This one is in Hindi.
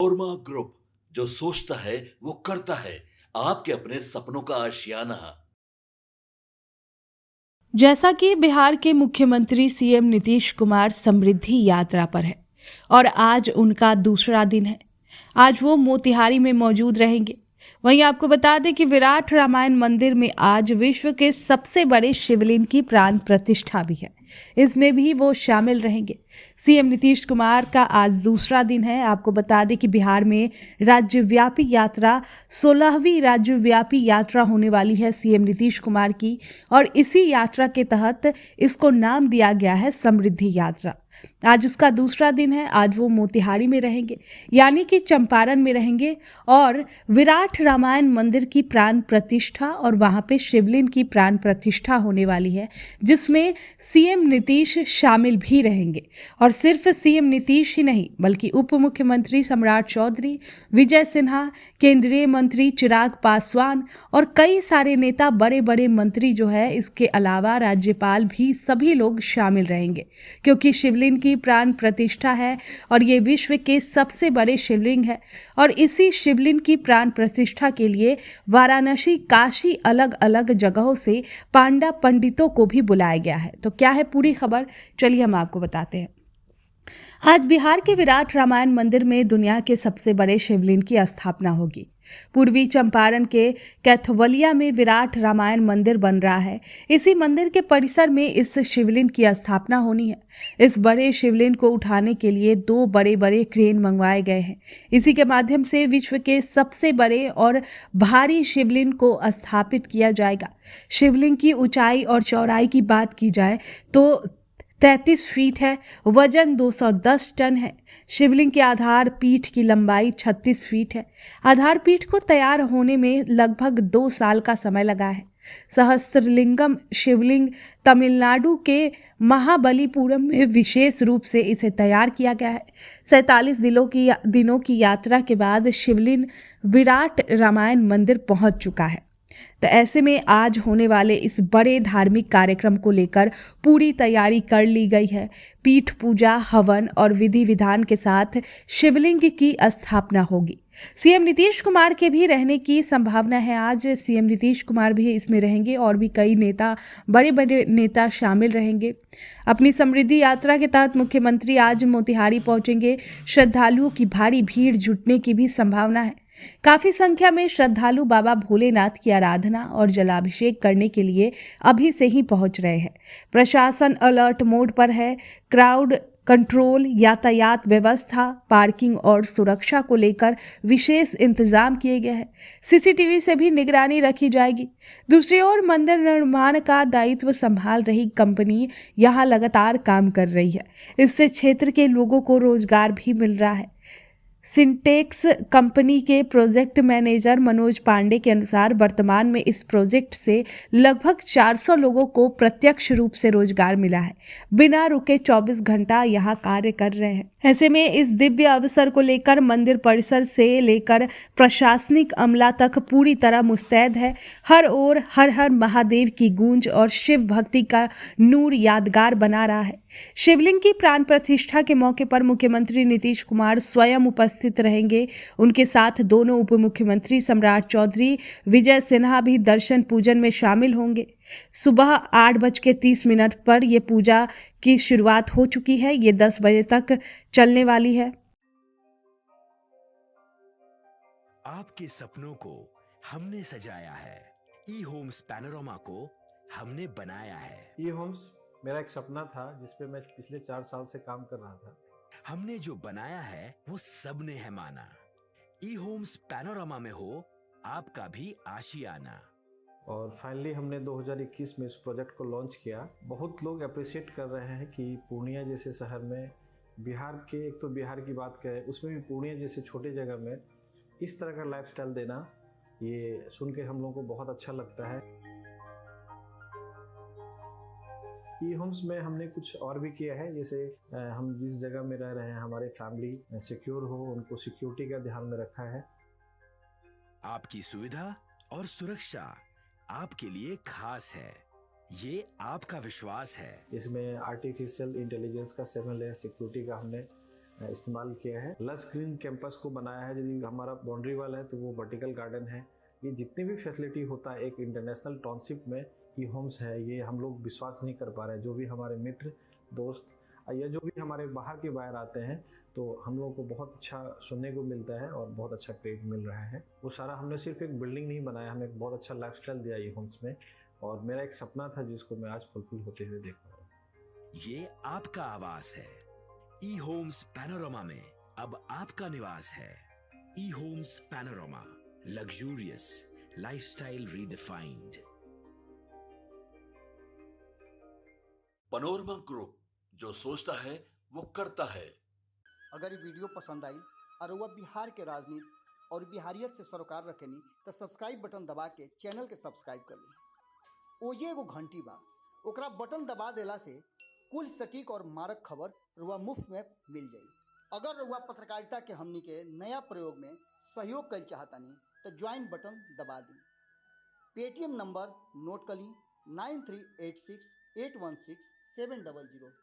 कोरमा ग्रुप, जो सोचता है वो करता है। आपके अपने सपनों का आशियाना। जैसा कि बिहार के मुख्यमंत्री सीएम नीतीश कुमार समृद्धि यात्रा पर है और आज उनका दूसरा दिन है। आज वो मोतिहारी में मौजूद रहेंगे। वहीं आपको बता दें कि विराट रामायण मंदिर में आज विश्व के सबसे बड़े शिवलिंग की प्राण प्रतिष्ठा भी है। इसमें भी वो शामिल रहेंगे। सीएम नीतीश कुमार का आज दूसरा दिन है। आपको बता दें कि बिहार में राज्यव्यापी यात्रा 16वीं राज्यव्यापी यात्रा होने वाली है सीएम नीतीश कुमार की, और इसी यात्रा के तहत इसको नाम दिया गया है समृद्धि यात्रा। आज उसका दूसरा दिन है। आज वो मोतिहारी में रहेंगे, यानी कि चंपारण में रहेंगे, और विराट रामायण मंदिर की प्राण प्रतिष्ठा और वहां पे शिवलिंग की प्राण प्रतिष्ठा होने वाली है, जिसमें सीएम नीतीश शामिल भी रहेंगे। और सिर्फ सीएम नीतीश ही नहीं, बल्कि उप मुख्यमंत्री सम्राट चौधरी, विजय सिन्हा, केंद्रीय मंत्री चिराग पासवान और कई सारे नेता, बड़े बड़े मंत्री जो है, इसके अलावा राज्यपाल भी, सभी लोग शामिल रहेंगे। क्योंकि शिवलिंग की प्राण प्रतिष्ठा है और ये विश्व के सबसे बड़े शिवलिंग है। और इसी शिवलिंग की प्राण प्रतिष्ठा के लिए वाराणसी, काशी, अलग अलग जगहों से पांडा पंडितों को भी बुलाया गया है। तो क्या है पूरी खबर, चलिए हम आपको बताते हैं। आज बिहार के विराट रामायण मंदिर में दुनिया के सबसे बड़े शिवलिंग की स्थापना होगी। पूर्वी चंपारण के कैथवलिया में विराट रामायण मंदिर बन रहा है। इसी मंदिर के परिसर में इस शिवलिंग की स्थापना होनी है। इस बड़े शिवलिंग को उठाने के लिए 2 बड़े बड़े क्रेन मंगवाए गए हैं। इसी के माध्यम से विश्व के सबसे बड़े और भारी शिवलिंग को स्थापित किया जाएगा। शिवलिंग की ऊंचाई और चौड़ाई की बात की जाए तो 33 फीट है। वजन 210 टन है। शिवलिंग के आधार पीठ की लंबाई 36 फीट है। आधार पीठ को तैयार होने में लगभग 2 साल का समय लगा है। सहस्त्रलिंगम शिवलिंग तमिलनाडु के महाबलीपुरम में विशेष रूप से इसे तैयार किया गया है। 47 दिनों की यात्रा के बाद शिवलिंग विराट रामायण मंदिर पहुंच चुका है। तो ऐसे में आज होने वाले इस बड़े धार्मिक कार्यक्रम को लेकर पूरी तैयारी कर ली गई है। पीठ पूजा, हवन और विधि विधान के साथ शिवलिंग की स्थापना होगी। सीएम नीतीश कुमार के भी रहने की संभावना है। आज सीएम नीतीश कुमार भी इसमें रहेंगे और भी कई नेता, बड़े बड़े नेता शामिल रहेंगे। अपनी समृद्धि यात्रा के तहत मुख्यमंत्री आज मोतिहारी पहुंचेंगे। श्रद्धालुओं की भारी भीड़ जुटने की भी संभावना है। काफी संख्या में श्रद्धालु बाबा भोलेनाथ की आराधना और जलाभिषेक करने के लिए अभी से ही पहुंच रहे हैं। प्रशासन अलर्ट मोड पर है। क्राउड कंट्रोल, यातायात व्यवस्था, पार्किंग और सुरक्षा को लेकर विशेष इंतजाम किए गए हैं। सीसीटीवी से भी निगरानी रखी जाएगी। दूसरी ओर मंदिर निर्माण का दायित्व संभाल रही कंपनी यहां लगातार काम कर रही है। इससे क्षेत्र के लोगों को रोजगार भी मिल रहा है। सिंटेक्स कंपनी के प्रोजेक्ट मैनेजर मनोज पांडे के अनुसार वर्तमान में इस प्रोजेक्ट से लगभग 400 लोगों को प्रत्यक्ष रूप से रोजगार मिला है। बिना रुके 24 घंटा यहां कार्य कर रहे हैं। ऐसे में इस दिव्य अवसर को लेकर मंदिर परिसर से लेकर प्रशासनिक अमला तक पूरी तरह मुस्तैद है। हर ओर हर हर महादेव की गूंज और शिव भक्ति का नूर यादगार बना रहा है। शिवलिंग की प्राण प्रतिष्ठा के मौके पर मुख्यमंत्री नीतीश कुमार स्वयं उपस्थित रहेंगे। उनके साथ दोनों उप मुख्यमंत्री सम्राट चौधरी, विजय सिन्हा भी दर्शन पूजन में शामिल होंगे। सुबह 8:30 पर यह पूजा की शुरुआत हो चुकी है। ये 10 बजे तक चलने वाली है। आपके सपनों को हमने सजाया है। ई होम्स पैनोरामा को हमने बनाया है। ई होम्स मेरा एक सपना था जिस पे मैं पिछले 4 साल से काम कर रहा था। हमने जो बनाया है वो सबने है माना। ई होम्स पैनोरामा में हो आपका भी आशियाना। और फाइनली हमने 2021 में इस प्रोजेक्ट को लॉन्च किया। बहुत लोग अप्रिशिएट कर रहे हैं कि पूर्णिया जैसे शहर में, बिहार के, एक तो बिहार की बात करें उसमें भी पूर्णिया जैसे छोटे जगह में इस तरह का लाइफस्टाइल देना, ये सुन के हम लोगों को बहुत अच्छा लगता है। ई होम्स में हमने कुछ और भी किया है, जैसे हम जिस जगह में रह रहे हैं हमारे फैमिली सिक्योर हो, उनको सिक्योरिटी का ध्यान में रखा है। आपकी सुविधा और सुरक्षा आपके लिए खास है, ये आपका विश्वास है। इसमें आर्टिफिशियल इंटेलिजेंस का 7 लेयर सिक्योरिटी का हमने इस्तेमाल किया है। लस ग्रीन कैंपस को बनाया है। यदि हमारा बाउंड्री वाल है तो वो वर्टिकल गार्डन है। ये जितनी भी फैसिलिटी होता है एक इंटरनेशनल टाउनशिप में ई होम्स है, ये हम लोग विश्वास नहीं कर पा रहे हैं। जो भी हमारे मित्र दोस्त या जो भी हमारे बाहर के बाहर आते हैं तो हम लोगों को बहुत अच्छा सुनने को मिलता है और बहुत अच्छा क्रेडिट मिल रहा है। वो सारा हमने सिर्फ एक बिल्डिंग नहीं बनाया, हमें एक बहुत अच्छा लाइफस्टाइल दिया ई होम्स में, और मेरा एक सपना था जिसको मैं आज फुलफिल होते हुए देख रहा हूँ। ये आपका आवास है। ई होम्स पैनोरामा में अब आपका निवास है। E homes panorama, luxurious lifestyle redefined. Panorama group, जो सोचता है वो करता है। अगर ये वीडियो पसंद आई और वह बिहार के राजनीति और बिहारियत से सरोकार रखेनी तो सब्सक्राइब बटन दबा के चैनल के सब्सक्राइब कर ली। ओजे एगो घंटी बा, ओकरा बटन दबा देला से कुल सटीक और मारक खबर रुआ मुफ्त में मिल जाई। अगर रुआ पत्रकारिता के हमनी के नया प्रयोग में सहयोग कर चाहतानी तो ज्वाइन बटन दबा दी। पेटीएम नंबर नोट कर ली 9386816700।